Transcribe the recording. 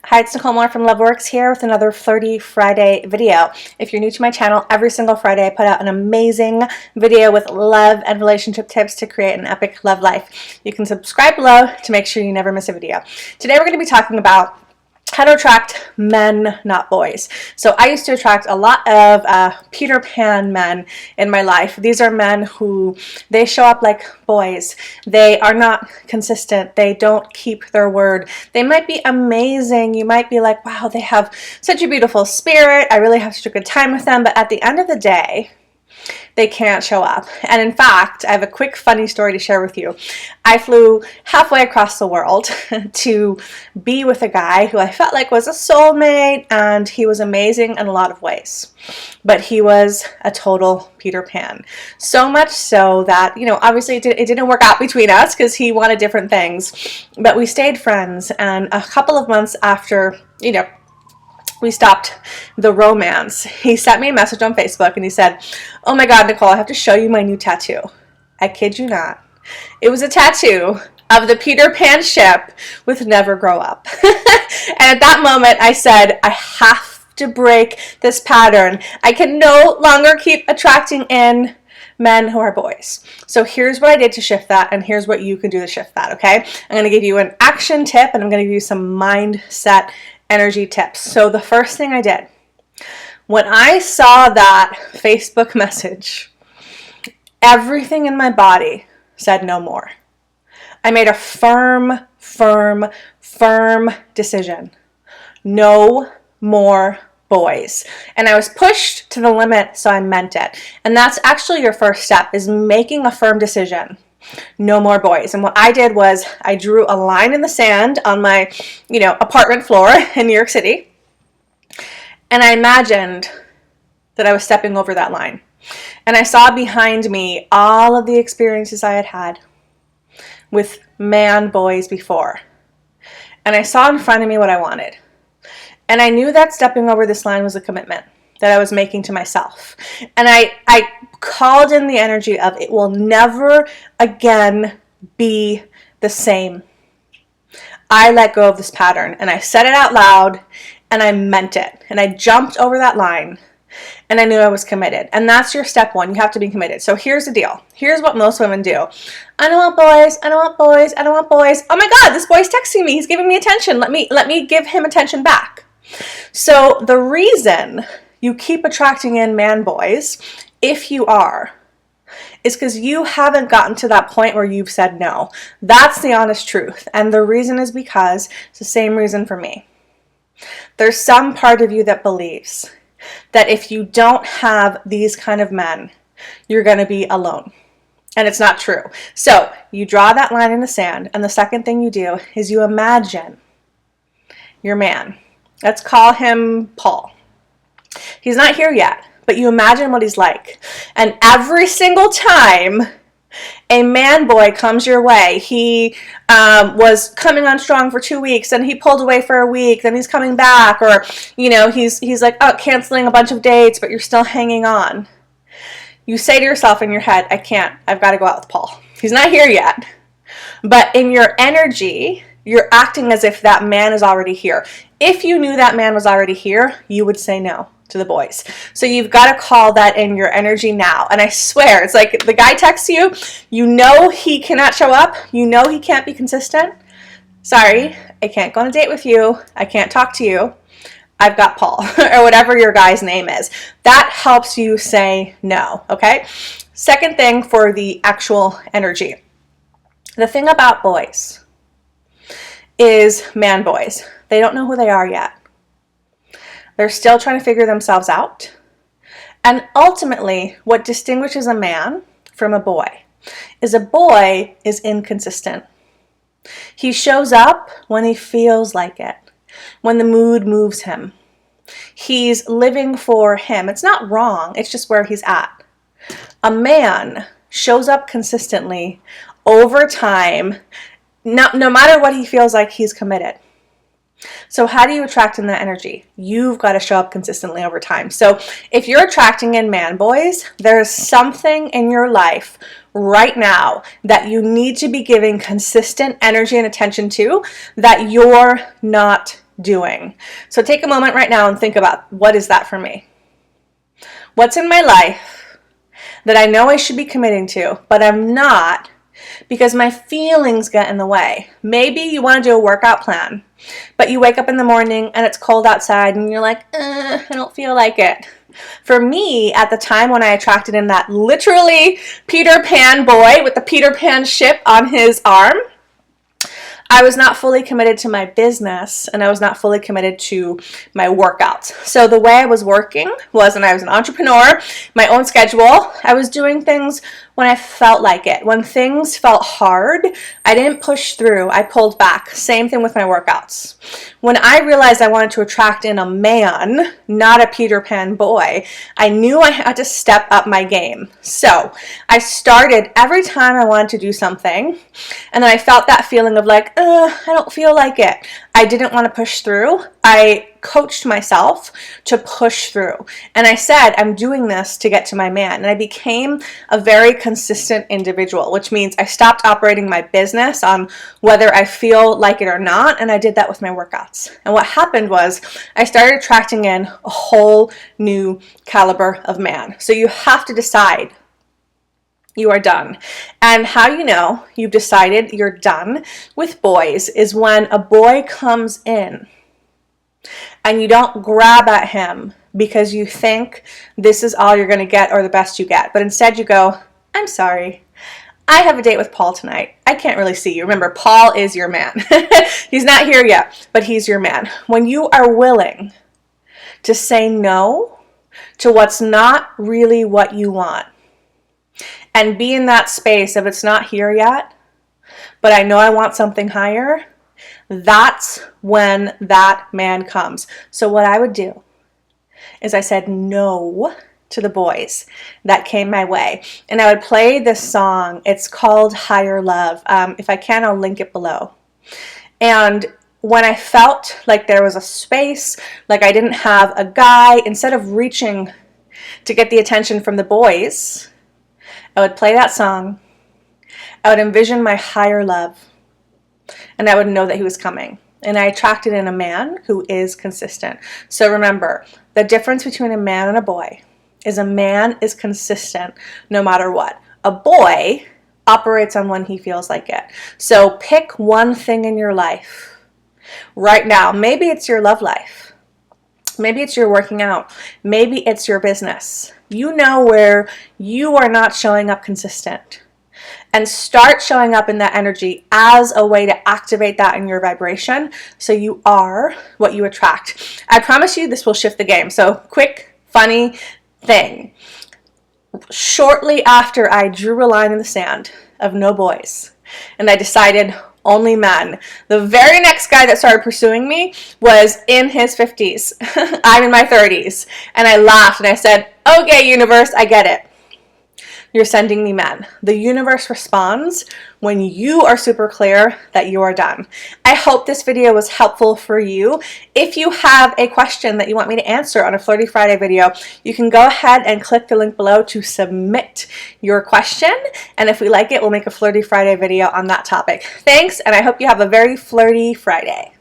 Hi, it's Nicole from LoveWorks here with another Flirty Friday video. If you're new to my channel, every single Friday I put out an amazing video with love and relationship tips to create an epic love life. You can subscribe below to make sure you never miss a video. Today we're going to be talking about how to attract men, not boys. So I used to attract a lot of Peter Pan men in my life. These are men who, they show up like boys. They are not consistent. They don't keep their word. They might be amazing. You might be like, wow, they have such a beautiful spirit. I really have such a good time with them. But at the end of the day, they can't show up. And in fact, I have a quick funny story to share with you. I flew halfway across the world to be with a guy who I felt like was a soulmate, and he was amazing in a lot of ways. But he was a total Peter Pan. So much so that, you know, obviously it didn't work out between us because he wanted different things. But we stayed friends, and a couple of months after, you know, we stopped the romance, he sent me a message on Facebook and he said, "Oh my God, Nicole, I have to show you my new tattoo." I kid you not. It was a tattoo of the Peter Pan ship with "Never Grow Up." And at that moment I said, I have to break this pattern. I can no longer keep attracting in men who are boys. So here's what I did to shift that, and here's what you can do to shift that, okay? I'm going to give you an action tip, and I'm going to give you some mindset energy tips. So the first thing I did, when I saw that Facebook message, everything in my body said no more. I made a firm decision. No more boys. And I was pushed to the limit, so I meant it. And that's actually your first step, is making a firm decision. No more boys. And what I did was I drew a line in the sand on my, apartment floor in New York City. And I imagined that I was stepping over that line. And I saw behind me all of the experiences I had had with man boys before. And I saw in front of me what I wanted. And I knew that stepping over this line was a commitment that I was making to myself. And I called in the energy of, it will never again be the same. I let go of this pattern, and I said it out loud, and I meant it. And I jumped over that line, and I knew I was committed. And that's your step one. You have to be committed. So here's the deal. Here's what most women do. I don't want boys. I don't want boys. I don't want boys. Oh my God, this boy's texting me. He's giving me attention. Let me give him attention back. So the reason you keep attracting in man boys, if you are, is because you haven't gotten to that point where you've said no. That's the honest truth. And the reason is because it's the same reason for me. There's some part of you that believes that if you don't have these kind of men, you're going to be alone. And it's not true. So you draw that line in the sand, and the second thing you do is you imagine your man. Let's call him Paul. He's not here yet, but you imagine what he's like. And every single time a man boy comes your way, he was coming on strong for 2 weeks, and he pulled away for a week, then he's coming back, or he's like, oh, canceling a bunch of dates, but you're still hanging on. You say to yourself in your head, I can't, I've got to go out with Paul. He's not here yet. But in your energy, you're acting as if that man is already here. If you knew that man was already here, you would say no to the boys. So you've got to call that in your energy now. And I swear, it's like the guy texts you, you know he cannot show up, you know he can't be consistent. Sorry, I can't go on a date with you, I can't talk to you, I've got Paul, or whatever your guy's name is. That helps you say no, okay? Second thing for the actual energy. The thing about boys is man boys. They don't know who they are yet. They're still trying to figure themselves out. And ultimately, what distinguishes a man from a boy is inconsistent. He shows up when he feels like it, when the mood moves him. He's living for him. It's not wrong, it's just where he's at. A man shows up consistently over time. No matter what he feels like, he's committed. So how do you attract in that energy? You've got to show up consistently over time. So if you're attracting in man boys, there's something in your life right now that you need to be giving consistent energy and attention to that you're not doing. So take a moment right now and think about, what is that for me? What's in my life that I know I should be committing to, but I'm not because my feelings get in the way? Maybe you want to do a workout plan, but you wake up in the morning and it's cold outside and you're like, I don't feel like it. For me, at the time when I attracted in that literally Peter Pan boy with the Peter Pan ship on his arm, I was not fully committed to my business and I was not fully committed to my workouts. So the way I was working was, and I was an entrepreneur, my own schedule, I was doing things when I felt like it. When things felt hard, I didn't push through, I pulled back. Same thing with my workouts. When I realized I wanted to attract in a man, not a Peter Pan boy, I knew I had to step up my game. So I started every time I wanted to do something, and then I felt that feeling of like, I don't feel like it. I didn't want to push through. I coached myself to push through. And I said, I'm doing this to get to my man. And I became a very consistent individual, which means I stopped operating my business on whether I feel like it or not. And I did that with my workouts. And what happened was I started attracting in a whole new caliber of man. So you have to decide you are done. And how you know you've decided you're done with boys is when a boy comes in and you don't grab at him because you think this is all you're going to get or the best you get. But instead you go, I'm sorry, I have a date with Paul tonight. I can't really see you. Remember, Paul is your man. He's not here yet, but he's your man. When you are willing to say no to what's not really what you want, and be in that space of it's not here yet, but I know I want something higher, that's when that man comes. So what I would do is I said no to the boys that came my way. And I would play this song. It's called Higher Love. If I can, I'll link it below. And when I felt like there was a space, like I didn't have a guy, instead of reaching to get the attention from the boys, I would play that song, I would envision my higher love, and I would know that he was coming. And I attracted in a man who is consistent. So remember, the difference between a man and a boy is a man is consistent no matter what. A boy operates on when he feels like it. So pick one thing in your life right now. Maybe it's your love life. Maybe it's your working out. Maybe it's your business. You know where you are not showing up consistent. And start showing up in that energy as a way to activate that in your vibration so you are what you attract. I promise you this will shift the game. So quick, funny thing. Shortly after I drew a line in the sand of no boys and I decided only men, the very next guy that started pursuing me was in his 50s. I'm in my 30s. And I laughed and I said, okay, universe, I get it. You're sending me men. The universe responds when you are super clear that you are done. I hope this video was helpful for you. If you have a question that you want me to answer on a Flirty Friday video, you can go ahead and click the link below to submit your question. And if we like it, we'll make a Flirty Friday video on that topic. Thanks, and I hope you have a very flirty Friday.